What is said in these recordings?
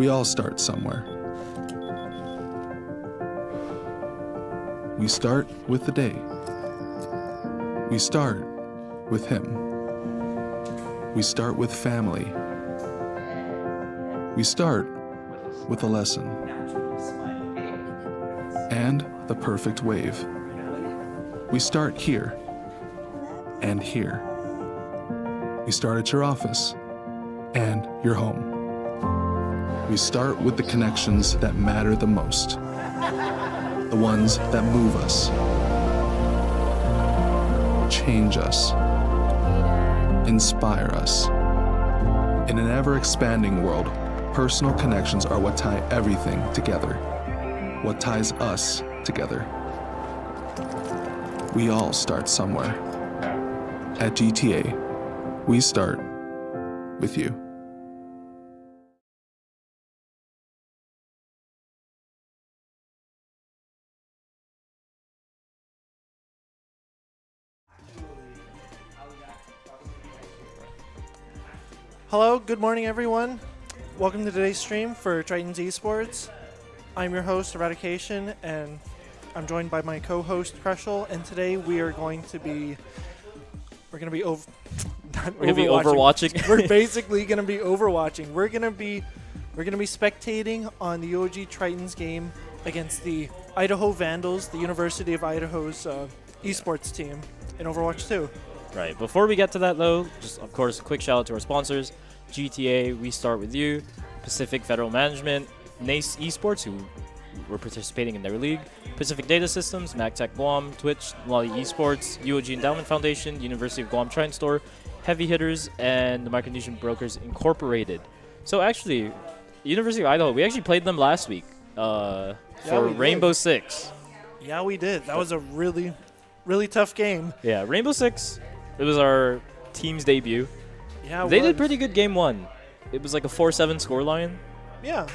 We all start somewhere. We start with the day. We start with him. We start with family. We start with a lesson. And the perfect wave. We start here and here. We start at your office and your home. We start with the connections that matter the most. The ones that move us, change us, inspire us. In an ever-expanding world, personal connections are what tie everything together, what ties us together. We all start somewhere. At GTA, we start with you. Hello, good morning everyone. Welcome to today's stream for Triton Esports. I'm your host, Eradication, and I'm joined by my co-host, Crushel, and today we are going to be overwatching. We're basically going to be overwatching. We're going to be spectating on the OG Tritons game against the Idaho Vandals, the University of Idaho's esports team in Overwatch 2. Right. Before we get to that, though, just, of course, a quick shout out to our sponsors. GTA, We Start With You, Pacific Federal Management, NACE Esports, who were participating in their league, Pacific Data Systems, MacTech Guam, Twitch, Lolly Esports, UOG Endowment Foundation, University of Guam Triton Store, Heavy Hitters, and the Micronesian Brokers Incorporated. So actually, University of Idaho, we actually played them last week for Rainbow Six. Yeah, we did. That was a really, really tough game. Yeah, Rainbow Six, it was our team's debut. Yeah, they did pretty good game one. It was like a 4-7 scoreline. Yeah.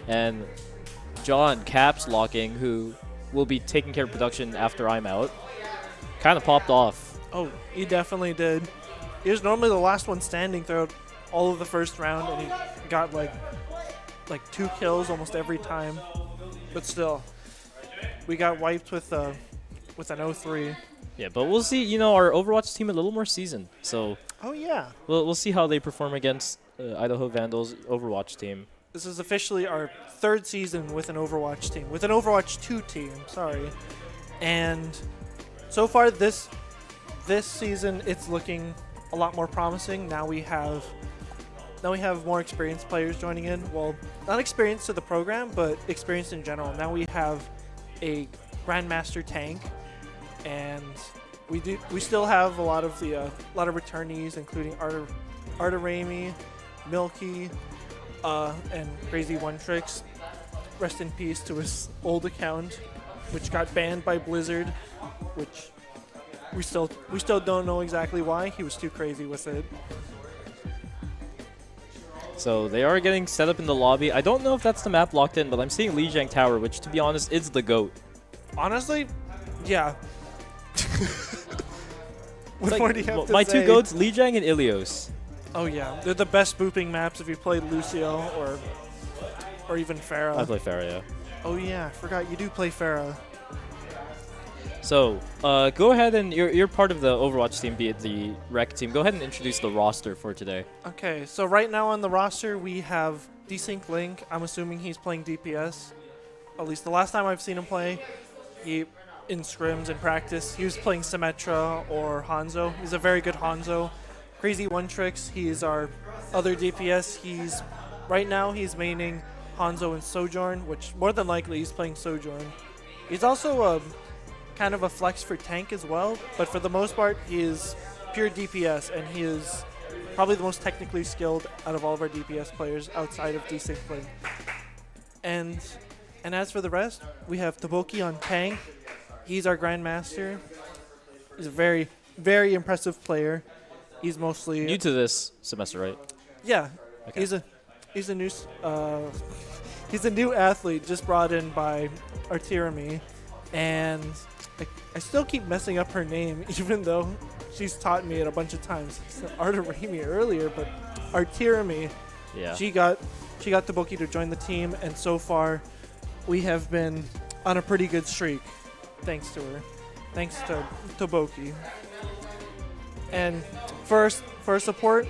And John Caps Locking, who will be taking care of production after I'm out, kind of popped off. Oh, he definitely did. He was normally the last one standing throughout all of the first round, and he got like 2 kills almost every time. But still, we got wiped with an 0-3. Yeah, but we'll see. You know, our Overwatch team a little more seasoned, so oh yeah, we'll see how they perform against Idaho Vandals Overwatch team. This is officially our 3rd season with an Overwatch team, with an Overwatch 2 team. Sorry, and so far this season it's looking a lot more promising. Now we have more experienced players joining in. Well, not experienced to the program, but experienced in general. Now we have a Grandmaster tank. And we still have a lot of returnees, including Arta Ramey, Milky, and Crazy One Tricks. Rest in peace to his old account, which got banned by Blizzard, which we still don't know exactly why. He was too crazy with it. So they are getting set up in the lobby. I don't know if that's the map locked in, but I'm seeing Lijiang Tower, which, to be honest, is the GOAT. Honestly, yeah. What more do you have to say? My 2 GOATs, Lijiang and Ilios. Oh yeah, they're the best booping maps if you played Lucio or even Pharah. I play Pharah, yeah. Oh yeah, I forgot you do play Pharah. So go ahead and you're part of the Overwatch team, be it the Rec team. Go ahead and introduce the roster for today. Okay, so right now on the roster we have Desync Link. I'm assuming he's playing DPS. At least the last time I've seen him play, in scrims and practice, he was playing Symmetra or Hanzo. He's a very good Hanzo. Crazy One Tricks, he's our other DPS. Right now he's maining Hanzo and Sojourn, which more than likely he's playing Sojourn. He's also kind of a flex for tank as well, but for the most part he is pure DPS, and he is probably the most technically skilled out of all of our DPS players outside of Desync Link. And as for the rest, we have Taboki on tank. He's our Grandmaster. He's a very, very impressive player. He's mostly new to this semester, right? Yeah, okay. He's a new athlete just brought in by Artirami, and I still keep messing up her name, even though she's taught me it a bunch of times. I said Arta Ramey earlier, but Artirami. Yeah. She got She got Toboki to join the team, and so far, we have been on a pretty good streak, thanks to her. Thanks to Toboki. And first, for support,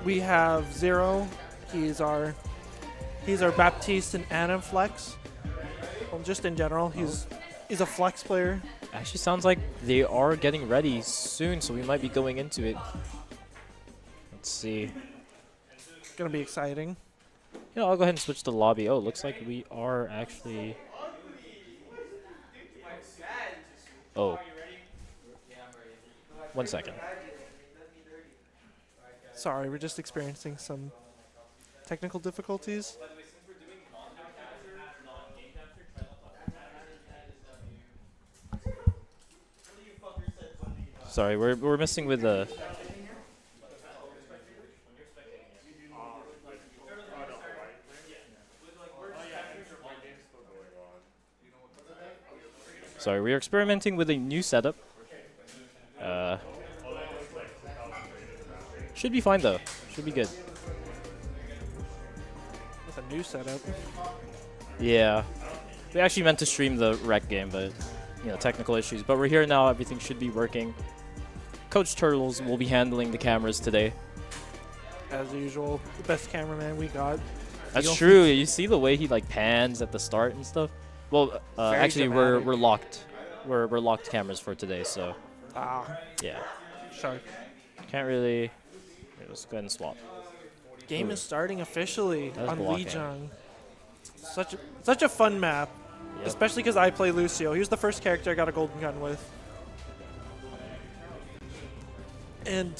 we have Zero. He's our Baptiste and Anna flex. Well, just in general, he's a flex player. Actually, sounds like they are getting ready soon, so we might be going into it. Let's see. Gonna be exciting. You know, I'll go ahead and switch to the lobby. Oh, looks like we are actually. Oh. 1 second. Sorry, we're just experiencing some technical difficulties. Sorry, we're messing with the. Sorry, we are experimenting with a new setup. Should be fine though. Should be good. With a new setup. Yeah, we actually meant to stream the rec game, but technical issues. But we're here now. Everything should be working. Coach Turtles will be handling the cameras today. As usual, the best cameraman we got. That's true. You see the way he like pans at the start and stuff. Well, actually, dramatic. we're locked. We're locked cameras for today, so yeah. Shark. Can't really. Let's go ahead and swap. Game is starting officially That was on blocking. Lijiang. Such a fun map, Yep. especially because I play Lucio. He was the first character I got a golden gun with. And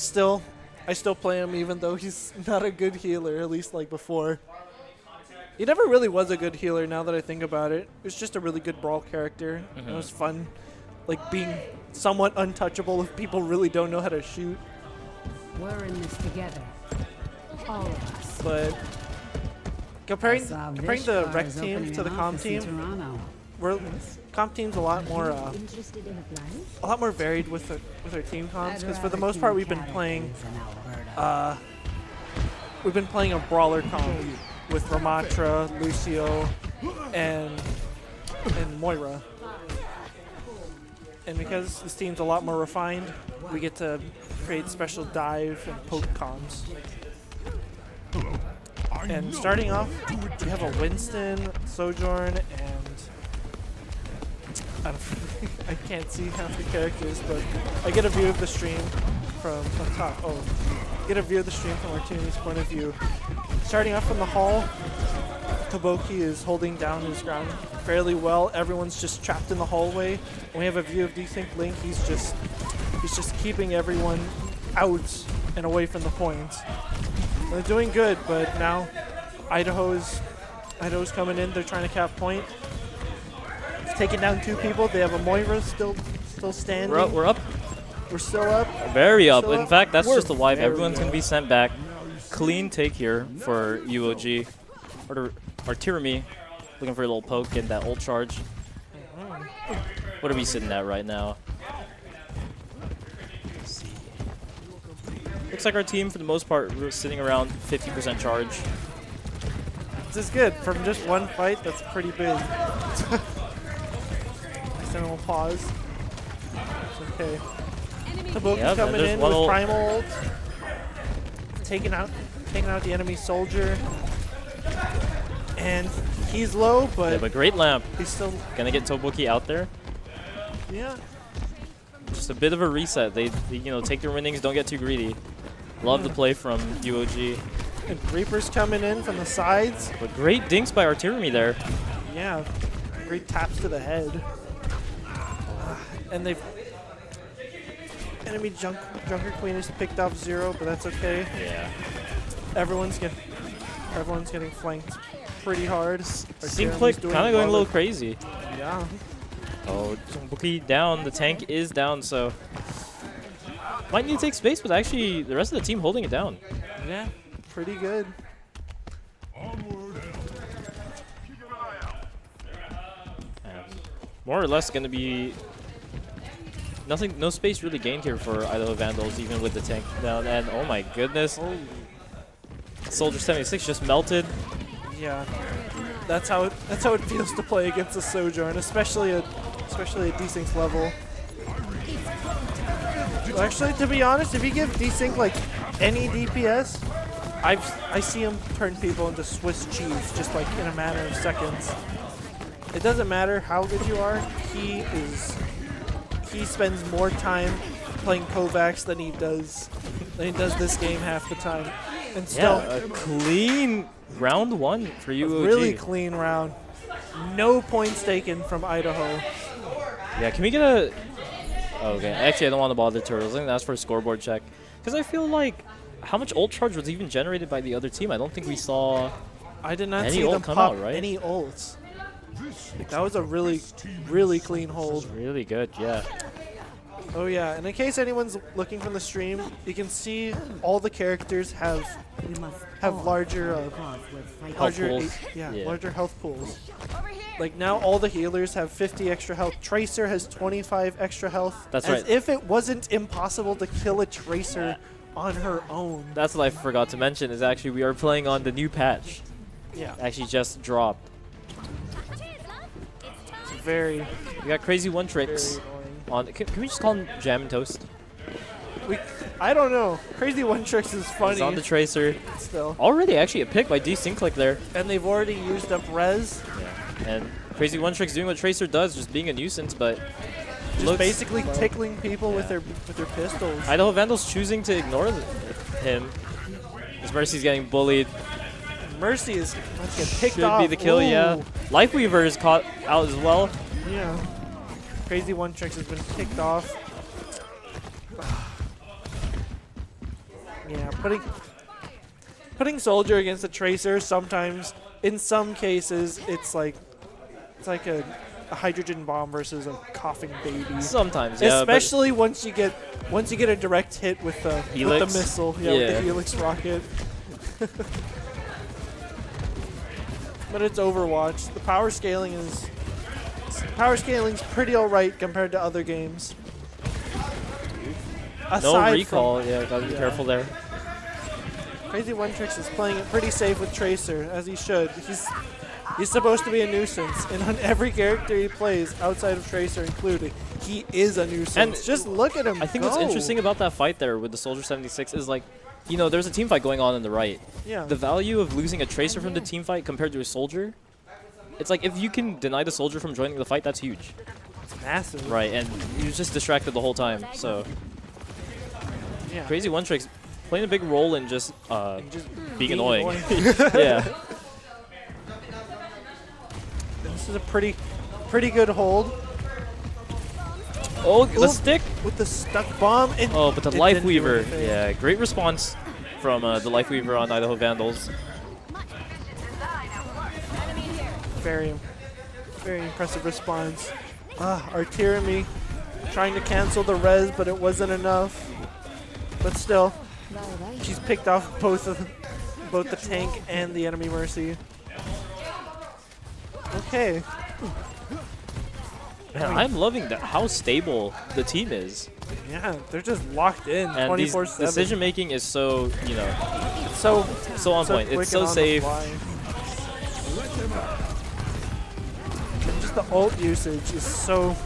I still play him even though he's not a good healer, at least like before. He never really was a good healer now that I think about it. It was just a really good brawl character. It was fun, like being somewhat untouchable if people really don't know how to shoot. We're in this together. All of us. But comparing Comparing the rec team to the comp team, comp team's a lot more varied with our team comps, because for the most part we've been playing a brawler comp with Ramatra, Lucio, and Moira. And because this team's a lot more refined, we get to create special dive and poke comps. And starting off, we have a Winston, Sojourn, and I can't see half the characters, but I get a view of the stream from top. Oh, get a view of the stream from Artuni's point of view. Starting off from the hall, Toboki is holding down his ground fairly well. Everyone's just trapped in the hallway. And we have a view of Desync Link. He's just keeping everyone out and away from the points. They're doing good, but now Idaho's coming in. They're trying to cap point. It's taking down 2 people. They have a Moira still standing. We're up. We're still up. Very up. Still In up. fact, that's We're just a wipe. very Everyone's going to be sent back. Clean take here for UOG. Artirami looking for a little poke and that ult charge. What are we sitting at right now? Let's see. Looks like our team, for the most part, we're sitting around 50% charge. This is good. From just one fight, that's pretty big. Next time we'll pause. It's okay. Toboki Yep, coming there's in one with ult. Primal ult. Taking out the enemy soldier. And he's low, They have a but great lamp. he's still, Gonna get Toboki out there. yeah. Just a bit of a reset. They take their winnings, don't get too greedy. Love the play from UOG. And Reaper's coming in from the sides. But great dinks by Artirami there. Yeah, great taps to the head. And they've... Enemy Junker Queen has picked off 0, but that's okay. Yeah. Everyone's getting flanked pretty hard. Seems like kind of going a little crazy. Yeah. Oh, Toboki down. The tank is down, so might need to take space, but actually the rest of the team holding it down. Yeah, pretty good. More or less going to be no space really gained here for Idaho Vandals, even with the tank down. And oh my goodness, Soldier 76 just melted. Yeah, that's how it feels to play against a Sojourn, especially at Desync's level. Well, actually, to be honest, if you give Desync like any DPS, I see him turn people into Swiss cheese just like in a matter of seconds. It doesn't matter how good you are. He spends more time playing Kovacs than he does this game half the time. And still, A clean round 1 for you. really clean round. No points taken from Idaho. Yeah, can we get a... Okay, actually I don't want to bother Turtles. I think that's for a scoreboard check. Because I feel like how much ult charge was even generated by the other team? I don't think we saw... I did not Any see ult them come pop out, right? any ults. That was a really, really clean hold. Really good, yeah. Oh yeah, and in case anyone's looking from the stream, you can see all the characters have We must all larger cause with fight. Health pools. yeah, Yeah. larger health pools. Like now all the healers have 50 extra health. Tracer has 25 extra health. That's as right. if it wasn't impossible to kill a Tracer on her own. That's what I forgot to mention is actually we are playing on the new patch. Yeah, Actually just dropped. it's very, We got Crazy One very Tricks annoying. on... Can we just call him Jam and Toast? I don't know. Crazy One Tricks is funny He's on the Tracer. still. Already actually a pick by Desync there. And they've already used up res. And Crazy One Trick's doing what Tracer does, just being a nuisance, but Just looks- basically tickling people with Yeah. their pistols. Idaho Vandals choosing to ignore him. As Mercy's getting bullied. Mercy is let's get picked Should off. be the kill, yeah. Ooh. Lifeweaver is caught out as well. Yeah. Crazy One Tricks has been kicked off. Yeah, putting Soldier against a Tracer sometimes, in some cases, it's like a hydrogen bomb versus a coughing baby. Sometimes, yeah. but Especially once you get a direct hit with the Helix? missile, with Yeah. the Helix rocket. But it's Overwatch. The power scaling's pretty alright compared to other games. no Aside recall. Yeah, gotta be Yeah. careful there. Crazy One Tricks is playing it pretty safe with Tracer, as he should. He's supposed to be a nuisance, and on every character he plays, outside of Tracer included, he is a nuisance. And just look at him I think go. what's interesting about that fight there with the Soldier 76 is like, you know, there's a team fight going on the right. Yeah. The value of losing a Tracer from the team fight compared to a Soldier, it's like if you can deny the Soldier from joining the fight, that's huge. It's massive. Right, and he was just distracted the whole time. So Yeah. Crazy One Trick's playing a big role in just And just being annoying. yeah. Yeah. This is a pretty good hold Oh, the Ooh. stick. with the stuck bomb. And Oh, but the it didn't do Lifeweaver. anything. Yeah, great response from the Lifeweaver on Idaho Vandals. Very impressive response. Artirami trying to cancel the res, but it wasn't enough. But still, she's picked off both the tank and the enemy Mercy. Okay. Man, I'm loving that how stable the team is, Yeah, they're just locked in and these 24/7. decision making is so So on point. quick It's and so on the safe. fly. And just the ult usage is so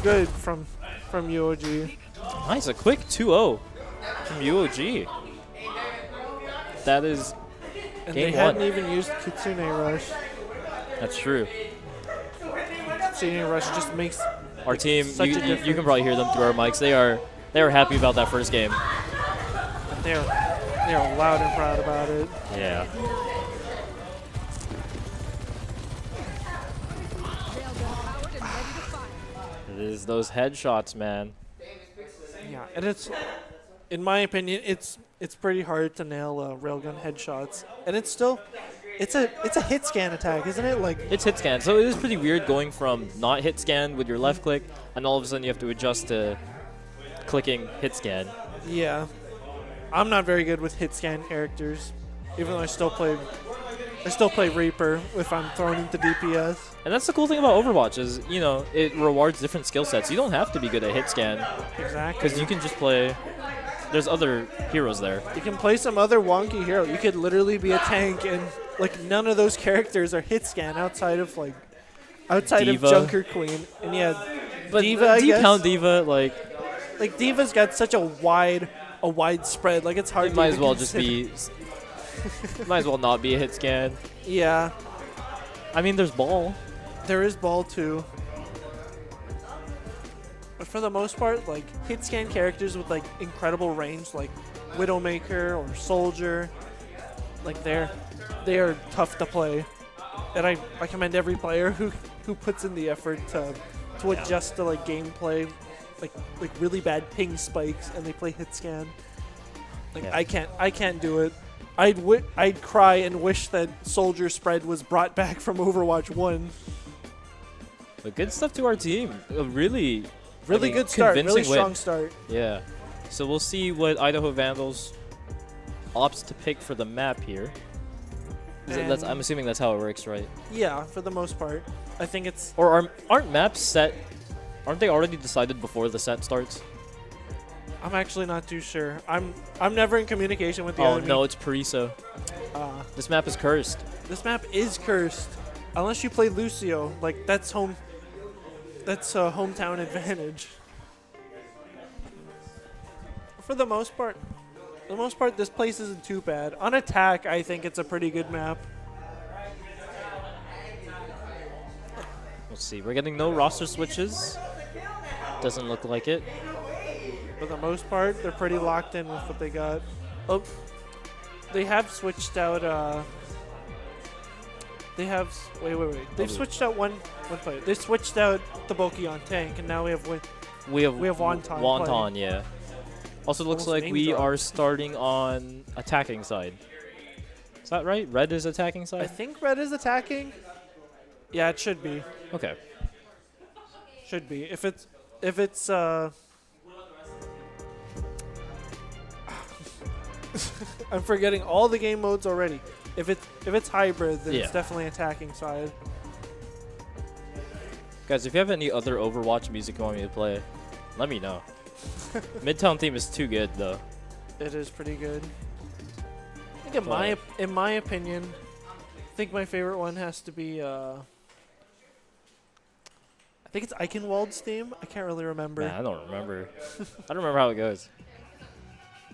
good from UOG. Nice, a quick 2-0 from UOG. That is, And Game they hadn't one. even used Kitsune Rush. that's true. Kitsune Rush just makes Our team, Such a you difference. can probably hear them through our mics. They are happy about that first game. they're loud and proud about it. Yeah. It is those headshots, man. Yeah, and it's, in my opinion, it's pretty hard to nail railgun headshots, and it's still, it's a hit scan attack, isn't it? Like It's hit scan, so it is pretty weird going from not hit scan with your left click, and all of a sudden you have to adjust to clicking hit scan. yeah, I'm not very good with hit scan characters, even though I still play Reaper if I'm thrown into DPS. And that's the cool thing about Overwatch is, you know, it rewards different skill sets. You don't have to be good at hit scan, Exactly. because you can just play. There's other heroes there. You can play some other wonky hero. You could literally be a tank like none of those characters are hit scan outside of Diva. Junker Queen, and yeah, But Diva. I do you guess. count Diva? Like, Diva's got such a wide spread. Like it's hard. it to might even as well just consider. be. Might as well not be a hit scan. Yeah, I mean, there's ball. there is ball too. But for the most part, like hit scan characters with like incredible range, like Widowmaker or Soldier, like they are tough to play, and I commend every player who puts in the effort to adjust to like gameplay, like really bad ping spikes, and they play hit scan. Like Yeah. I can't do it. I'd cry and wish that Soldier spread was brought back from Overwatch 1. But good stuff to our team. A really Good start, really convincing strong win. start. Yeah. So we'll see what Idaho Vandals opts to pick for the map here. And- I'm assuming that's how it works, right? Yeah, for the most part. I think it's Or aren't maps set? Aren't they already decided before the set starts? I'm actually not too sure. I'm never in communication with the Oh enemy. no, it's Pariso. This map is cursed. This map is cursed. Unless you play Lucio, like that's a hometown advantage. For the most part, this place isn't too bad. On attack, I think it's a pretty good map. Let's see. We're getting no roster switches. Doesn't look like it. For the most part, they're pretty locked in with what they got. Oh, they have switched out. Wait. They've switched out one player. They switched out the Boki on tank, and now we have We have Wonton Wonton, yeah. Also looks Almost like name we dropped. are starting on attacking side. Is that right? Red is attacking I side? think Red is attacking. Yeah, it should be. Okay. Should be. If it's I'm forgetting all the game modes already. If it's hybrid, then Yeah. it's definitely attacking side. Guys, if you have any other Overwatch music you want me to play, let me know. Midtown theme is too good, though. It is pretty good. I think But- in my opinion, I think my favorite one has to be I think it's Eichenwald's theme. I can't really remember. Man, I don't remember. I don't remember how it goes.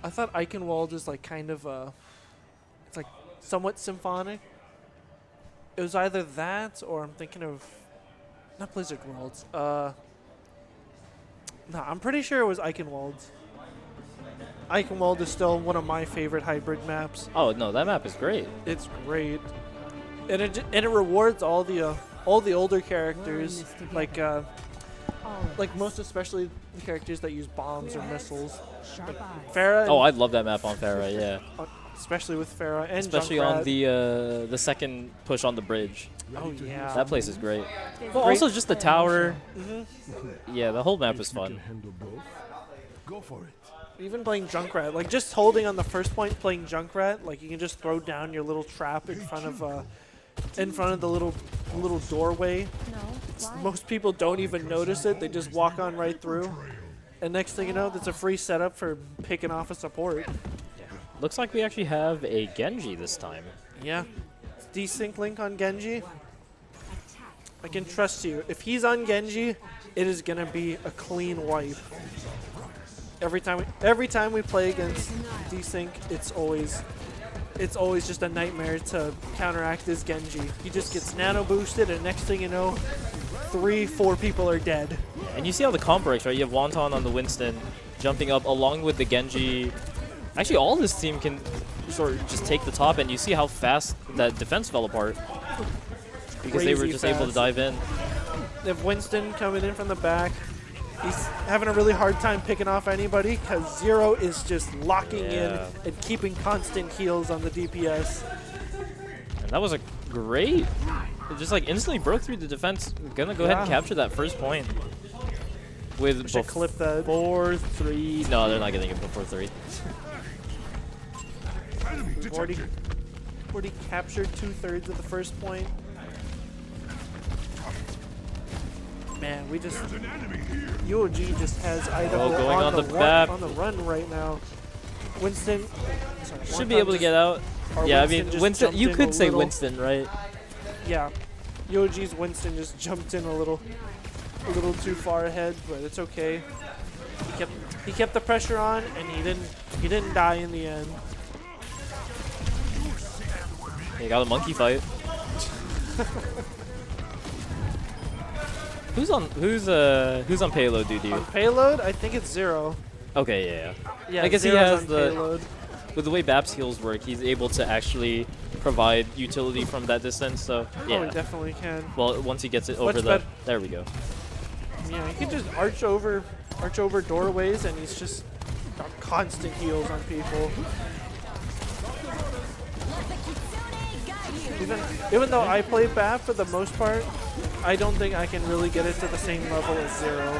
I thought Eichenwald is like kind of it's like somewhat symphonic. It was either that or I'm thinking of not Blizzard Worlds. No, I'm pretty sure it was Eichenwald's. Eichenwald is still one of my favorite hybrid maps. Oh, no, that map is great. It's great, and it rewards all the older characters, like most especially the characters that use bombs or missiles. Sharp eyes. Farah, Oh, I love that map on Farah, yeah. especially with Farah and Especially on Junkrat. the second push on the bridge. Oh yeah, That place is great. Well, also just the tower. Mm-hmm. Yeah, the whole map is If you fun. can handle both, go for it. even playing Junkrat, like just holding on the first point, playing Junkrat, like you can just throw down your little trap in front of the little doorway. No. Why? Most people don't even notice it; they just walk on right through. And next thing you know, that's a free setup for picking off a support. Looks like we actually have a Genji this time. Yeah, desync link on Genji. I can trust you. If he's on Genji, it is gonna be a clean wipe. Every time we play against desync, it's always just a nightmare to counteract his Genji. He just gets nano boosted, and next thing you know, 3-4 people are dead. And you see how the comp works, right? You have Wonton on the Winston jumping up along with the Genji. Actually, all this team can sort of just take the top, and you see how fast that defense fell apart. Because they were Crazy just able to fast. dive in. They have Winston coming in from the back. He's having a really hard time picking off anybody because Zero is just locking in Yeah. and keeping constant heals on the DPS. And that was a great... It just like instantly broke through the defense. Gonna go ahead and Yeah. capture that first point. With Should clip that. 4-3. No, they're not getting it before 3. We've already captured 2/3 of the first point. Man, we just UOG just has Idaho going on the run, map. on the run right now. Winston Should be able to get out. Or Yeah, I Winston mean, just Winston. jumped You in could a say little. Winston, right? Yeah, UOG's Winston just jumped in a little too far ahead, but it's okay. He kept the pressure on, and he didn't die in the end. You got a monkey fight. Who's on payload, dude? On payload, I think it's 0. Okay, yeah. Yeah, I guess he Zero's has on the payload. with the way BAP's heals work, he's able to actually provide utility from that distance. So Oh, yeah. he definitely can. Well, once he gets it over Much the, better. there we go. Yeah, he can just arch over doorways, and he's just got constant heals on people. Even though I play BAP for the most part, I don't think I can really get it to the same level as Zero.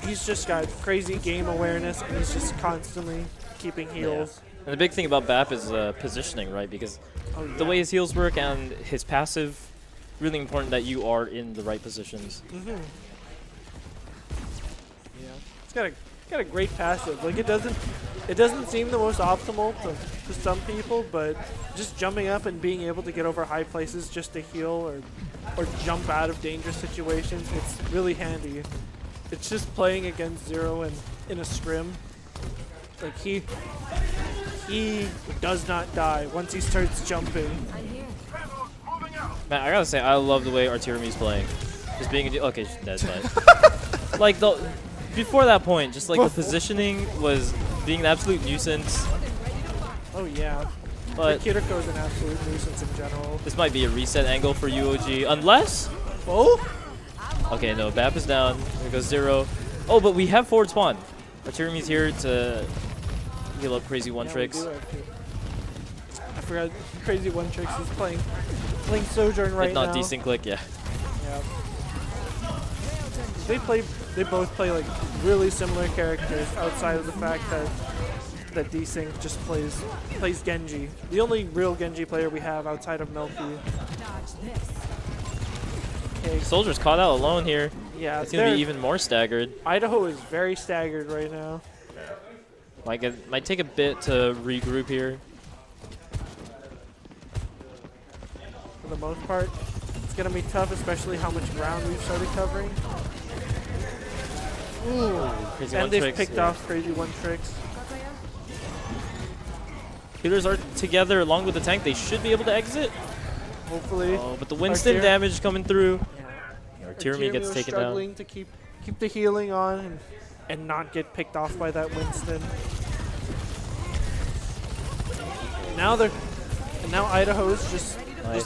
He's just got crazy game awareness, and he's just constantly keeping heals. And the big thing about BAP is positioning, right? Because the way his heals work and his passive, really important that you are in the right positions. Yeah, it's got a great passive. Like it doesn't seem the most optimal to some people, but just jumping up and being able to get over high places just to heal or jump out of dangerous situations, it's really handy. It's just playing against Zero and in a scrim. Like he does not die once he starts jumping. Man, I gotta say, I love the way Artemi's playing. Just being okay, that's fine. Like before that point, just like the positioning was being an absolute nuisance. Oh yeah. But Kiriko is an absolute nuisance in general. this might be a reset angle for UOG, unless. Oh. Okay, no, BAP is down. There goes Zero. Oh, but we have forward spawn. Artemi's here to heal up crazy one tricks. I forgot crazy one tricks. He's playing Sojourn right If now. not decent click, yeah. Yeah. They both play like really similar characters outside of the fact that Desync just plays Genji. The only real Genji player we have outside of Milky. Okay. Soldier's caught out alone here. Yeah, It's gonna be even more staggered. Idaho is very staggered right now. Might take a bit to regroup here. For the most part, it's gonna be tough, especially how much ground we've started covering. Ooh, Crazy and one they've tricks, picked yeah. off crazy one tricks. Healers are together along with the tank. They should be able to exit. Hopefully. Oh, but the Winston damage coming through. Artemi gets was taken down. struggling to keep the healing on and not get picked off by that Winston. Now Idaho's just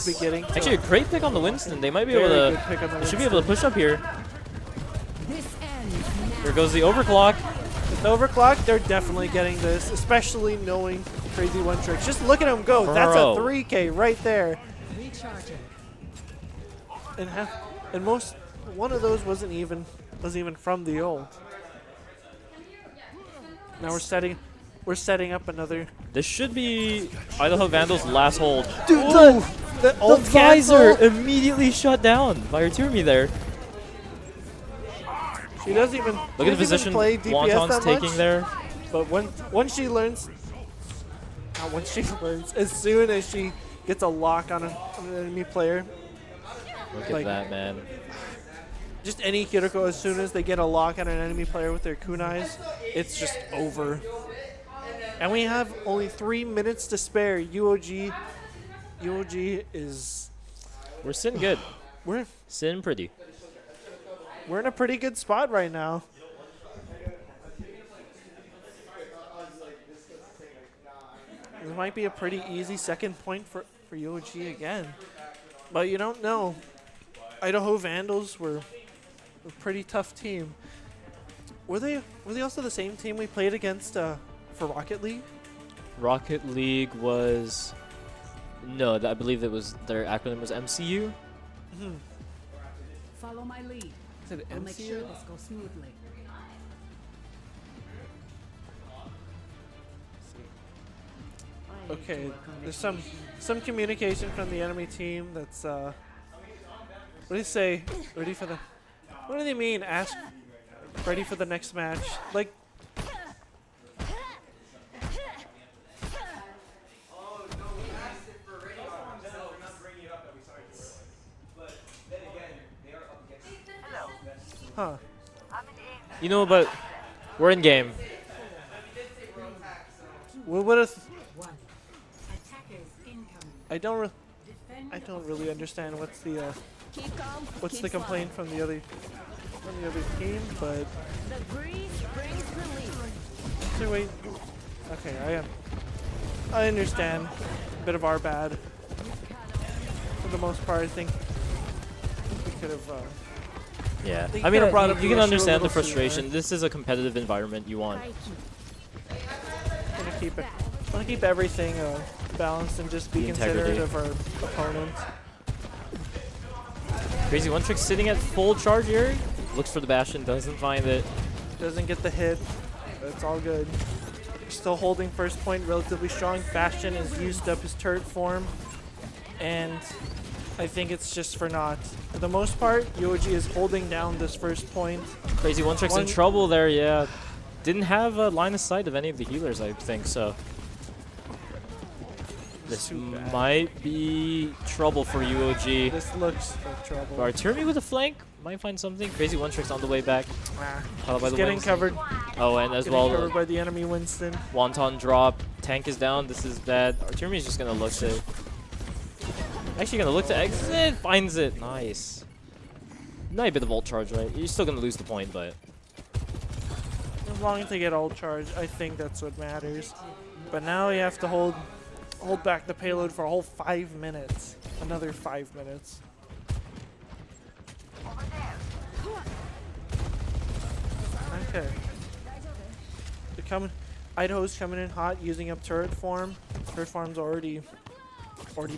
beginning to Actually, a great pick on the Winston. They might be able very to. good pick on the They should be able to Winston. push up here. This ends There goes the overclock. With the overclock, they're definitely getting this, especially knowing crazy one tricks. Just look at him go. That's a Bro. 3K right there. recharging. And one of those wasn't even from the ult. Now we're setting up another. This should be Idaho Vandals' last hold. Dude, the The ult visor cancel. immediately shut down by Artemi there. She doesn't even Look at the position play DPS Wonton's that taking much, there. But once she learns, as soon as she gets a lock on an enemy player, Look like- at that, man. just any Kiriko, as soon as they get a lock on an enemy player with their kunais, it's just over. And we have only 3 minutes to spare. UOG is We're sitting good. we're Sitting pretty. we're in a pretty good spot right now. This might be a pretty easy second point for UOG again. But you don't know. Idaho Vandals were a pretty tough team. Were they also the same team we played against for Rocket League? Rocket League was. No, I believe it was their acronym was MCU. Follow my lead. Is it I'll make sure MCU? this goes smoothly. I Okay, enjoy there's conversation. some communication from the enemy team that's what do you say? Ready for the what do they mean? Ask ready for the next match. Like Huh. You know, but we're in game. What would have? One. Attackers incoming. I don't. Defend I don't really understand what's the Keep calm. what's keep the complaint from the other team, but The breeze brings relief. so wait. Okay, I understand. A bit of our bad. For the most part, I think we could have. Yeah. They I mean, could've brought you up can the issue a understand the little frustration. sooner. This is a competitive environment you want. Want to keep everything balanced and just be The integrity. considerate of our opponent. Crazy One Trick sitting at full charge here. Looks for the Bastion, doesn't find it. Doesn't get the hit. It's all good. Still holding first point relatively strong. Bastion has used up his turret form, and I think it's just for naught. For the most part, UOG is holding down this first point. Crazy One Trick's in trouble there, yeah. Didn't have a line of sight of any of the healers, I think, so. This Too bad. might be trouble for UOG. This looks like trouble. Artillery with a flank might find something. Crazy One Trick's on the way back. Ah, Followed by he's the getting wings. covered. Oh, and as Getting well, covered by the enemy Winston. Wonton drop. Tank is down. This is bad. Artillery is just gonna look to. Actually, gonna look to exit. Finds it. Nice. Not a bit of ult charge, right? You're still gonna lose the point, but As long as they get ult charge, I think that's what matters. But now you have to hold back the payload for a whole 5 minutes. Another 5 minutes. Okay. Idaho's coming in hot, using up turret form. Turret form's already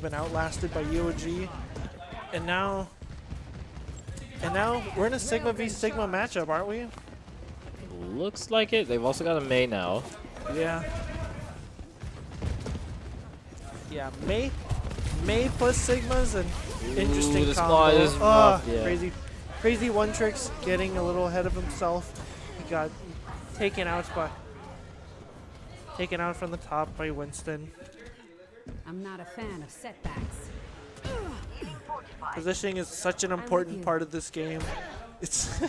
been outlasted by UOG. And now we're in a Sigma v Sigma matchup, aren't we? looks like it. They've also got a Mei now. Yeah. Yeah, May plus Sigma's an interesting this combo. squad is rough, yeah. Crazy One Trick's getting a little ahead of himself. He got taken out from the top by Winston. I'm not a fan of setbacks. Positioning is such an important part of this game. It's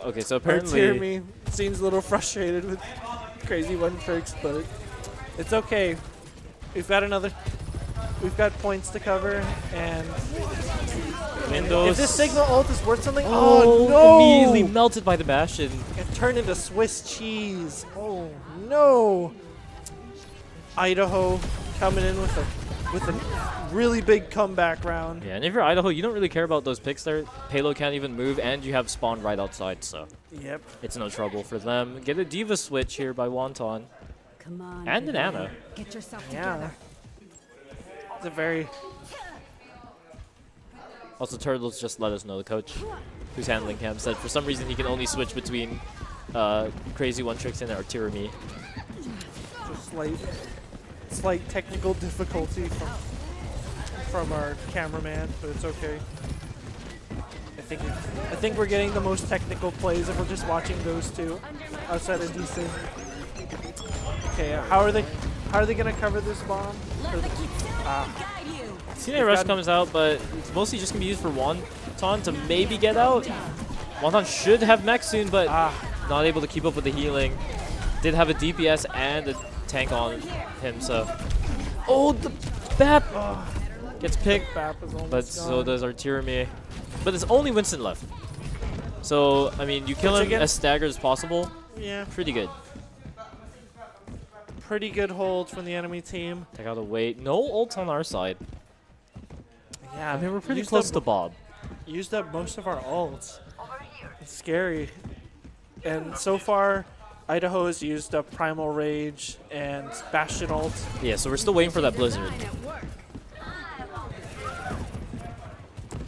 Okay, so hurts apparently hear me. Seems a little frustrated with Crazy One Tricks, but it's okay. We've got points to cover, and Windows. if this Sigma ult is worth something, Oh, oh no! immediately melted by the Bastion. It turned into Swiss cheese. Oh no! Idaho coming in with a really big comeback round. Yeah, and if you're Idaho, you don't really care about those picks there. Payload can't even move, and you have spawn right outside, so Yep. it's no trouble for them. Get a Diva switch here by Wonton. Come on. And an Vivian. Ana. Get yourself Yeah. together. It's a very Also, Turtles just let us know, the coach who's handling him said for some reason he can only switch between Crazy One Tricks and Artillery. just slight technical difficulty from our cameraman, but it's okay. I think we're getting the most technical plays if we're just watching those two outside of DC. Okay, how are they gonna cover this bomb? Guide you. CNA Rush comes out, but it's mostly just gonna be used for Wonton to maybe get out. Wonton should have mech soon, but not able to keep up with the healing. Did have a DPS and a tank on him, so. Oh, the BAP gets picked, BAP is almost but so gone. does Artillery. But there's only Winston left. So, I mean, you kill Which him again- as staggered as possible. Yeah, Pretty good. pretty good hold from the enemy team. Take out the weight. No ults on our side. Yeah, I mean, we're pretty used close up- to Bob. Used up most of our ults. It's scary. And so far, Idaho has used up Primal Rage and Bastion ult. Yeah, so we're still waiting for that Blizzard.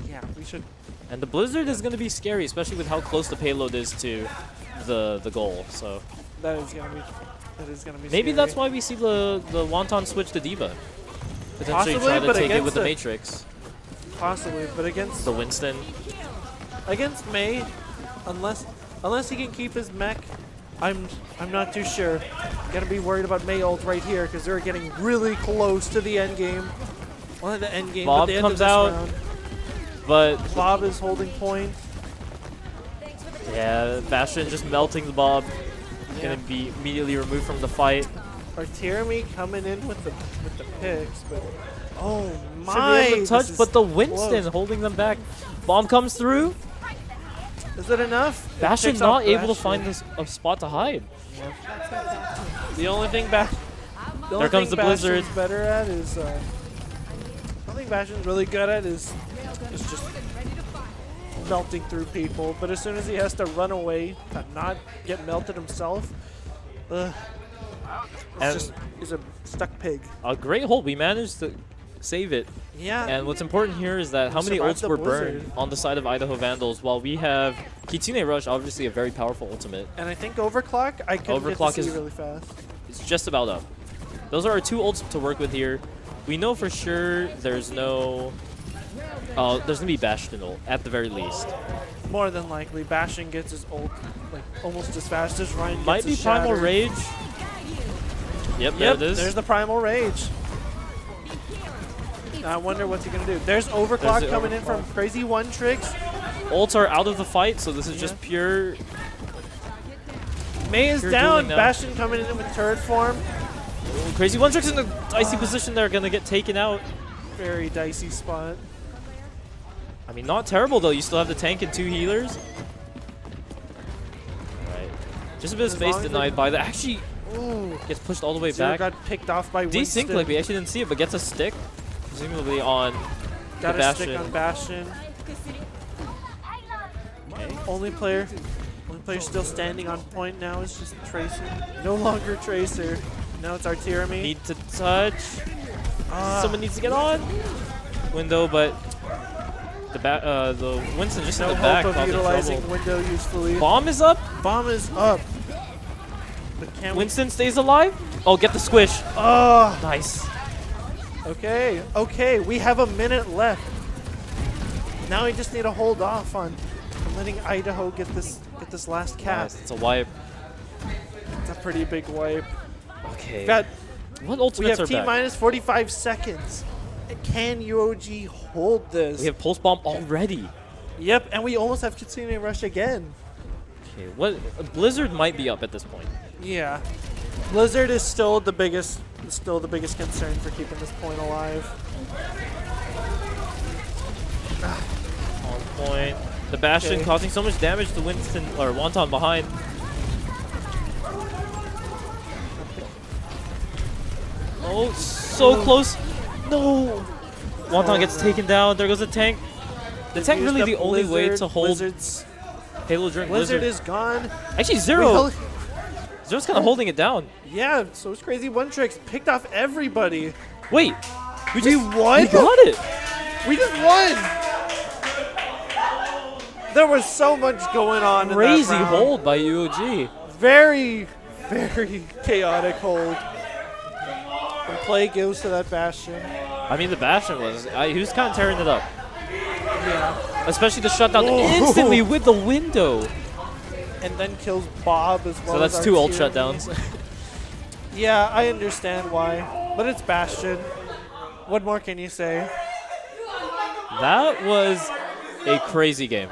Yeah, we should. And the Blizzard is going to be scary, especially with how close the payload is to the goal. So That is gonna be. maybe scary. that's why we see the Wonton switch to Diva. Potentially Possibly, try to but take it against with the the- Matrix. Possibly, but against The Winston. May, unless he can keep his mech, I'm not too sure. Gonna be worried about May ult right here because they're getting really close to the end game. Well, not the end game, Bob but the end comes of this out. round. But Bob is holding point. Yeah, Bastion just melting the Bob. Yeah. Gonna be immediately removed from the fight. Artillery coming in with the picks, but oh Should my! be able to this touch, is but the Winston close. holding them back. Bomb comes through. Is it enough? It Bastion picks not off able to Bastion. find a spot to hide. The only thing There comes the blizzard. Bastion's better at is the only thing Bastion's really good at is just melting through people. But as soon as he has to run away to not get melted himself, And he's a stuck pig. a great hold. We managed to save it. Yeah. And what's important here is that how many survived ults the were blizzard. burned on the side of Idaho Vandals, while we have Kitsune Rush, obviously a very powerful ultimate. And I think overclock I can get Overclock to see is- really fast. It's just about up. Those are our 2 ults to work with here. We know for sure there's no... there's gonna be Bastion ult, at the very least. More than likely, Bastion gets his ult like almost as fast as Ryan gets Might be his Primal Shatter. Rage. Yep, there Yep, it is. there's the Primal Rage. I wonder what's he gonna do. There's overclock There's the coming in from Crazy One Tricks. Ults are out of the fight, so this is just pure... May is Pure down. dueling now. Bastion coming in with turret form. Crazy One Tricks in a dicey position. They're gonna get taken out. Very dicey spot. I mean, not terrible though. You still have the tank and 2 healers. Alright. Just a bit of As space long as denied they- by the... Actually, Ooh. gets pushed all the way Zero back. got picked off by Desync Winston. clip, we actually didn't see it, but gets a stick. Presumably on Got the a stick on Bastion. Only player still standing on point now is just Tracer. No longer Tracer. Now it's Artillery. Need to touch. Someone needs to get on. Window, but the Winston just no in the back hope of causing utilizing trouble. window usefully. Bomb is up. Bomb is up. But can Winston stays alive. Oh, get the squish. we? Oh, Nice. okay. We have a minute left. Now we just need to hold off on letting Idaho get this last cap. Nice. It's a wipe. It's a pretty big wipe. Okay. Got What We ultimates have are T back? minus 45 seconds. Can UOG hold this? We have Pulse Bomb already. Yep, and we almost have Kitsune Rush again. Okay, what Blizzard might be up at this point. Yeah. Blizzard is still the biggest concern for keeping this point alive. On point. The Bastion Okay. causing so much damage to Winston or Wonton behind. Oh, so close. No. Wonton gets taken down. There goes the tank. The tank Used really up the only way Blizzard. to hold Blizzard's Halo during Blizzard Blizzard. is gone. Actually, We Zero. held- Zero's kind of holding it down. Yeah, so it's Crazy One Tricks picked off everybody. Wait. We won? We got it. We just won. There was so much going on. Crazy in that round. hold by UOG. Very, very chaotic hold. And play goes to that Bastion. I mean, the Bastion was... he was kind of tearing it up. Yeah. Especially the shutdown Whoa. instantly with the window. And then kills Bob as well. So that's as 2 ult Artillery. shutdowns. Yeah, I understand why. But it's Bastion. What more can you say? That was a crazy game.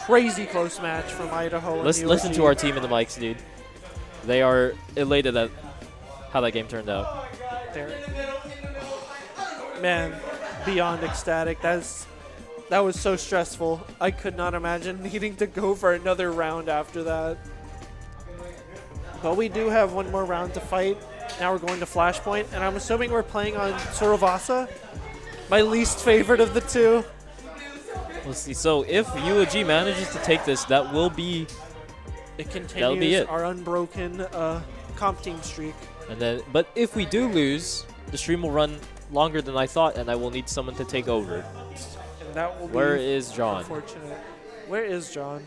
Crazy close match from Idaho. and Listen UOG. to our team in the mics, dude. They are elated at how that game turned out. There. Man, beyond ecstatic. That was so stressful. I could not imagine needing to go for another round after that. But we do have one more round to fight. Now we're going to Flashpoint, and I'm assuming we're playing on Suravasa, my least favorite of the two. Let's see. So if UOG manages to take this, that will be, It That'll be continues it. our unbroken comp team streak. and then. But if we do lose, the stream will run longer than I thought, and I will need someone to take over. And that will Where be is John? unfortunate. Where is John?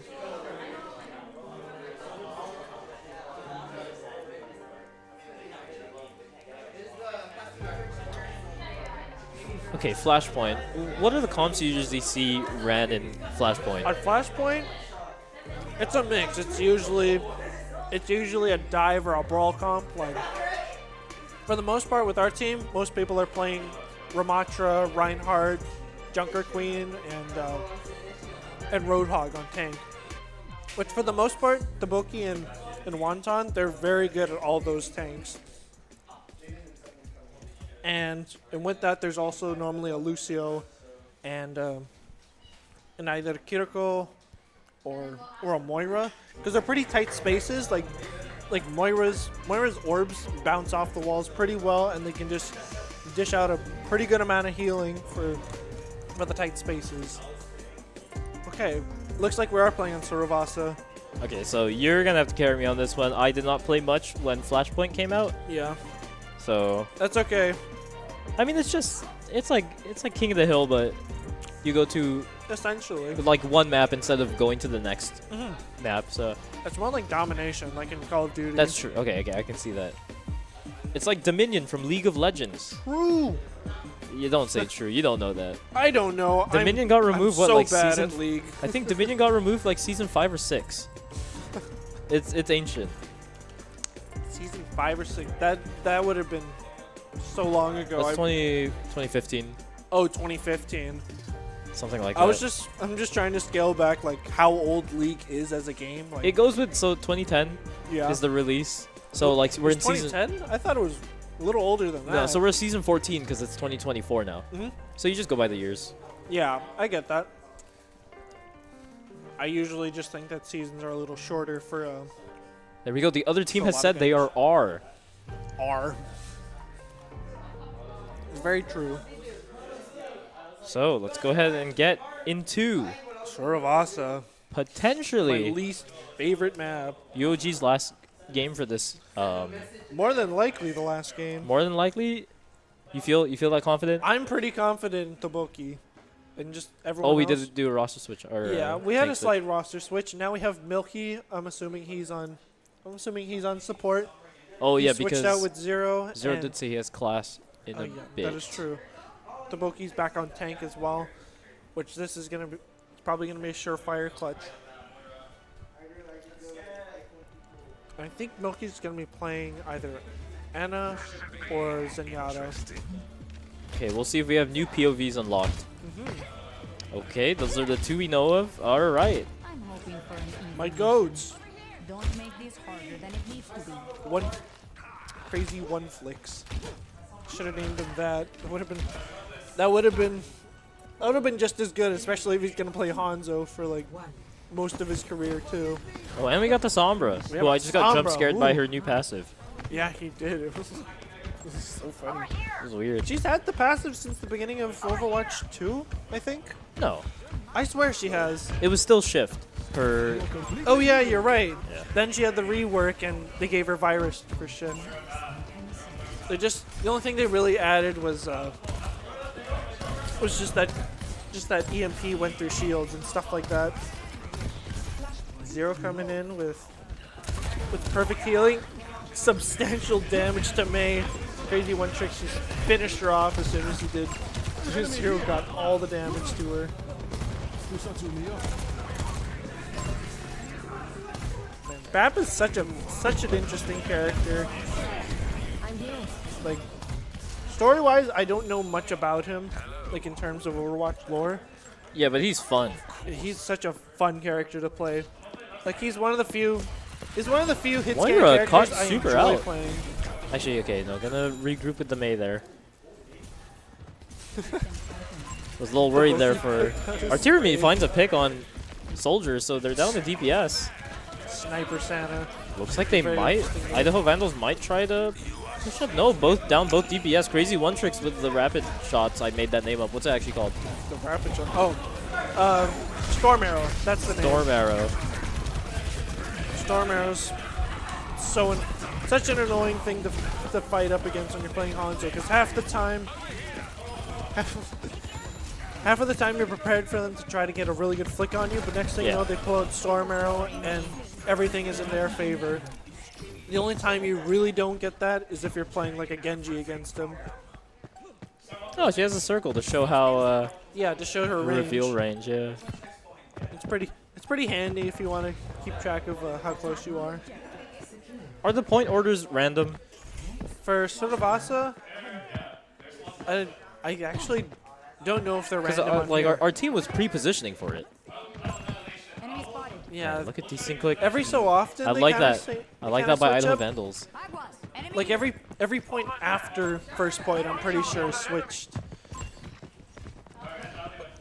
Okay, Flashpoint. What are the comps you usually see ran in Flashpoint? On Flashpoint, it's a mix. It's usually a dive or a brawl comp. Like for the most part, with our team, most people are playing Ramatra, Reinhardt, Junker Queen, and Roadhog on tank. Which for the most part, Taboki and Wonton, they're very good at all those tanks. And with that, there's also normally a Lucio and either Kiriko or a Moira, because they're pretty tight spaces. Like Moira's orbs bounce off the walls pretty well, and they can just dish out a pretty good amount of healing for the tight spaces. Okay, looks like we are playing on Suravasa. Okay, so you're gonna have to carry me on this one. I did not play much when Flashpoint came out, Yeah, so that's okay. I mean it's like King of the Hill, but you go to Essentially, like one map instead of going to the next map. So it's more like domination, like in Call of Duty. that's true. Okay, I can see that. It's like Dominion from League of Legends. true. You don't say true. You don't know that. I don't know. Dominion got removed. I'm What, so like bad season? at League. I think Dominion got removed like season 5 or 6. It's ancient. Season 5 or 6. That would have been so long ago. That's 2015, 2015. something like that. I'm just trying to scale back like how old League is as a game. Like, It goes with 2010 yeah. is the release. So like we're in season. 2010? I thought it was a little older than that. No, so we're season 14 because it's 2024 now. Mhm. So you just go by the years. Yeah, I get that. I usually just think that seasons are a little shorter for There we go. The other team a has lot said of they are R. R. It's very true. So let's go ahead and get into Suravasa, my potentially least favorite map. UOG's last game for this. More than likely the last game. More than likely, you feel that confident? I'm pretty confident in Taboki. And just everyone Oh, we else. did do a roster switch. Or, Yeah, we had tank a switch. slight roster switch. Now we have Milky. I'm assuming he's on support. Oh He yeah, switched because out with Zero. Zero and- did say he has class in Oh a yeah, bit. that is true. Taboki's back on tank as well, which this is gonna be probably gonna be a surefire clutch. I think Milky's gonna be playing either Anna or Zenyatta. Okay, we'll see if we have new POVs unlocked. Okay, those are the two we know of. All right. I'm hoping for an easy My mission. goats. Don't make this harder than it needs to be. One crazy one flicks. Should have named him that. It would have been. That would have been just as good, especially if he's gonna play Hanzo for like most of his career too. Oh, and we got the Sombra, We who have I just got jump Sombra, scared by ooh. her new passive. Yeah, he did. It was so funny. It was weird. She's had the passive since the beginning of Overwatch 2, I think. No, I swear she has. it was still Shift. Her Oh yeah, you're right. Yeah. Then she had the rework, and they gave her Virus for shit. The only thing they really added was just that EMP went through shields and stuff like that. Zero coming in with perfect healing, substantial damage to Mei. Crazy one trick just finished her off as soon as he did. Zero got all the damage to her. Man, Bap is such an interesting character. I'm here. Like, story-wise, I don't know much about him, like in terms of Overwatch lore. yeah, but he's fun. He's such a fun character to play. Like, he's one of the few hit scan Moira characters caught I super enjoy out. playing. Actually, okay, no, gonna regroup with the Mei there. Was a little worried there for Artillery finds a pick on Soldiers, so they're down to DPS. Sniper Santa. Looks like they Very might. interesting. Idaho Vandals might try to push up. No, both DPS. Crazy one tricks with the rapid shots. I made that name up. What's it actually called? The rapid shot. Oh, Storm Arrow. That's the name. Storm Arrow. Storm Arrows. Such an annoying thing to fight up against when you're playing Hanzo, because half of the time you're prepared for them to try to get a really good flick on you, but next thing you know, they pull out Storm Arrow and everything is in their favor. The only time you really don't get that is if you're playing like a Genji against them. Oh, she has a circle to show how Yeah, to show her range. reveal range. Yeah. It's pretty handy if you want to keep track of how close you are. Are the point orders random? For Suravasa, I actually don't know if they're Because random on like here. our team was pre-positioning for it. Enemy spotted. Yeah. Look at desync click. Every so often, I they like kinda that. say- I they like kinda that by switch Idaho up. Vandals. Like every point after first point, I'm pretty sure switched.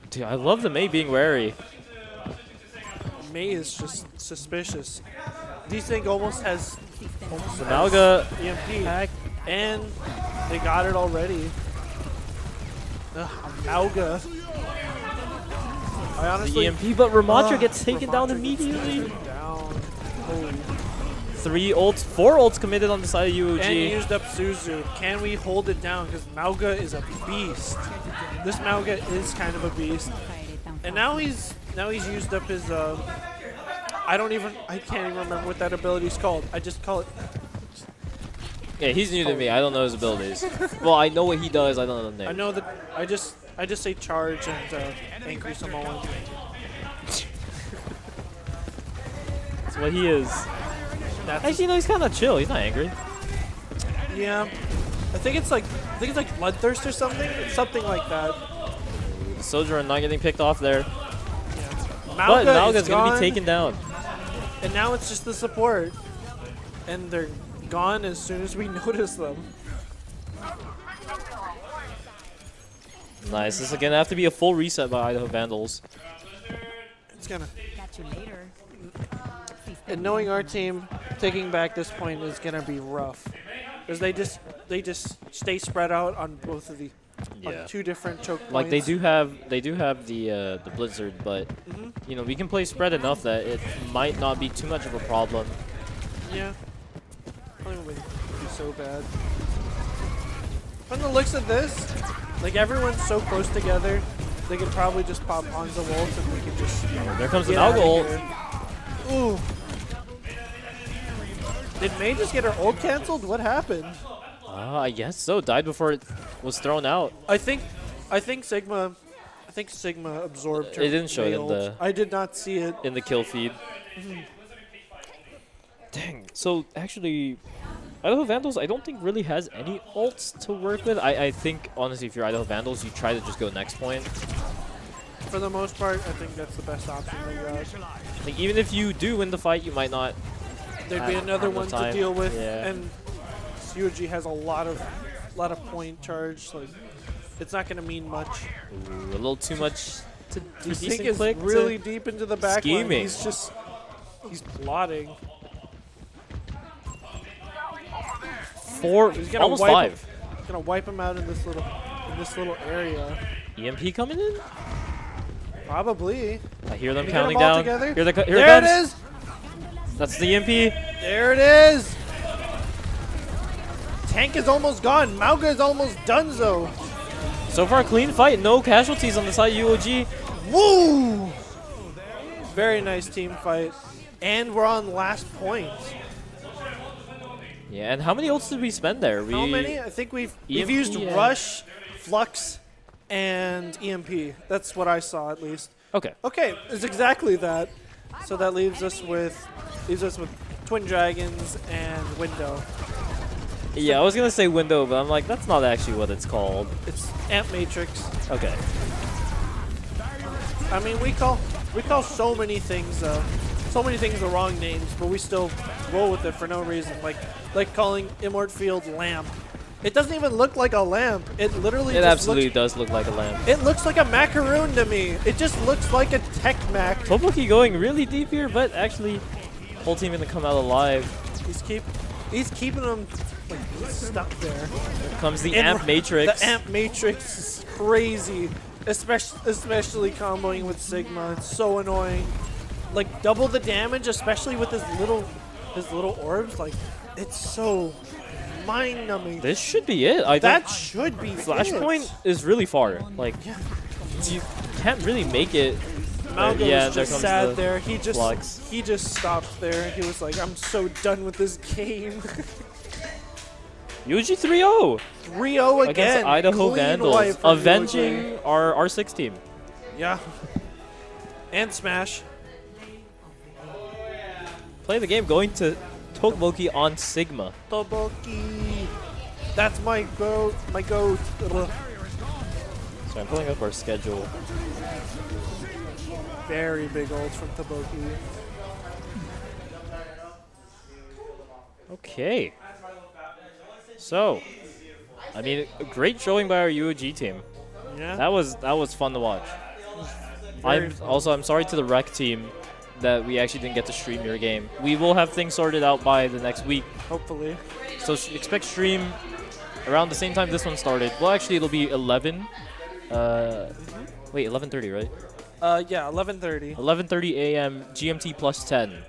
Dude, I love the Mei being wary. May is just suspicious. Desync almost has Malga EMP, hack. and they got it already. Ugh, Malga. I The honestly. EMP, but Ramatra Ugh, gets taken down Ramatra gets immediately. taken down. Holy. 4 ults committed on the side of And he UOG. used up Suzu. Can we hold it down? Because Malga is a beast. This Malga is kind of a beast. And now he's used up his I can't even remember what that ability's called. I just call it. Yeah, he's new to me. I don't know his abilities. Well, I know what he does. I don't know the name. I know that I just say charge and angry Samoan. That's what he is. That's Actually, no, he's kind of chill. He's not angry. yeah. I think it's like Bloodthirst or something. It's something like that. The Sojourner not getting picked off there. But Malga Malga's is going to gone, be taken down. and now it's just the support, and they're gone as soon as we notice them. Nice. This is going to have to be a full reset by Idaho Vandals. It's gonna. Got you later. And knowing our team, taking back this point is gonna be rough, because they just stay spread out on both of the Yeah. on 2 different choke points. Like they do have the Blizzard, but you know we can play spread enough that it might not be too much of a problem. Yeah. I don't even be so bad. From the looks of this, like everyone's so close together, they could probably just pop Hanzo ult and we could just. There comes the get outta Malga ult. here. Ooh. Did May just get her ult canceled? What happened? I guess so. Died before it was thrown out. I think Sigma absorbed her. It didn't show it May in ult. the- I did not see it. In the kill feed. Dang. So actually, Idaho Vandals I don't think really has any ults to work with. I think honestly if you're Idaho Vandals you try to just go next point. For the most part, I think that's the best option we got. Like even if you do win the fight you might not. There'd be another have the one to time. deal with, Yeah. and UG has a lot of point charge. Like, it's not gonna mean much. Ooh, a little too much to This decent thing is click really to deep into the back line. scheming. He's plotting. 4 He's gonna almost wipe 5. He's gonna wipe him out in this little area. EMP coming in? Probably. I hear them Can we get counting them all down. together? Here There it it comes. is. That's the EMP. There it is. Tank is almost gone. Malga is almost donezo. So far clean fight, no casualties on the side of UOG. Woo! Very nice team fight. And we're on last point. Yeah, and how many ults did we spend there? How many? I think we've EMP, used yeah. Rush, Flux, and EMP. That's what I saw at least. Okay. Okay, it's exactly that. So that leaves us with Twin Dragons and Window. Yeah, I was gonna say window, but I'm like, that's not actually what it's called. It's Amp Matrix. Okay. I mean, we call so many things the wrong names, but we still roll with it for no reason. Like calling Immort Field Lamp. It doesn't even look like a lamp. It literally It just absolutely does look like a lamp. It looks like a macaroon to me. It just looks like a tech mac. Tobuki going really deep here, but actually, whole team gonna come out alive. He's keeping them like stuck there. Here comes the And Amp Matrix. The Amp Matrix is crazy, especially comboing with Sigma. It's so annoying. Like double the damage, especially with his little orbs. Like it's so mind-numbing. This should be it. That should be Flashpoint it. is really far. Like, you can't really make it. Malgo Yeah, was there just comes sad the there. flux. He just stopped there. He was like, I'm so done with this game. UG 3-0 3-0 again. against Idaho Clean Vandals, wipe for avenging UG. our R6 team. Yeah. And Smash. Play the game going to Tokumoki on Sigma. Toboki. That's my goat. My goat. Ugh. So I'm pulling up our schedule. Very big ults from Toboki. Okay. So, I mean, a great showing by our UOG team. Yeah. That was fun to watch. Very fun. I'm sorry to the rec team that we actually didn't get to stream your game. We will have things sorted out by the next week. Hopefully. So expect stream around the same time this one started. Well, actually, it'll be 11. Wait, 11:30, right? Yeah, 11:30. 11:30 a.m. GMT plus 10.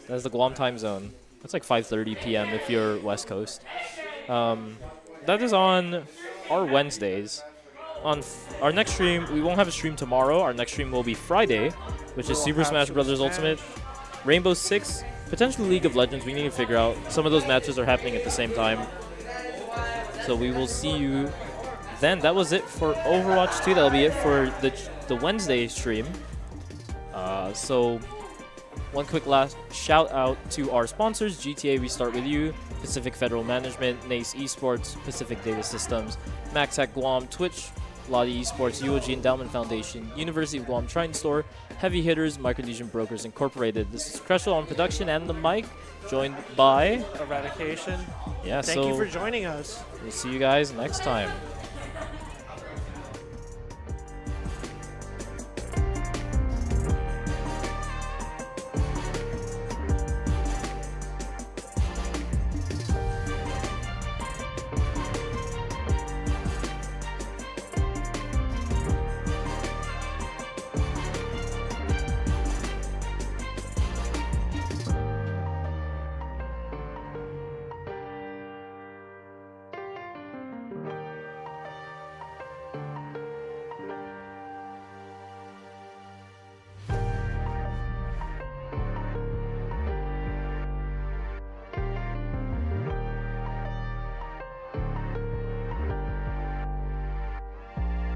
That's the Guam time zone. That's like 5:30 p.m. if you're West Coast. That is on our Wednesdays. On our next stream, we won't have a stream tomorrow. Our next stream will be Friday, which is We'll Super have Smash Super Bros. Smash. Ultimate, Rainbow Six, potentially League of Legends. We need to figure out. Some of those matches are happening at the same time. So we will see you then. That was it for Overwatch 2. That'll be it for the Wednesday stream. So one quick last shout out to our sponsors: GTA, we start with you; Pacific Federal Management; NACE Esports; Pacific Data Systems; MacTech Guam; Twitch; Lottie Esports; UOG Endowment Foundation; University of Guam Triton Store; Heavy Hitters; Micronesian Brokers Incorporated. This is Crushel on production and the mic, joined by Eradication. yeah. Thank so you for joining us. we'll see you guys next time.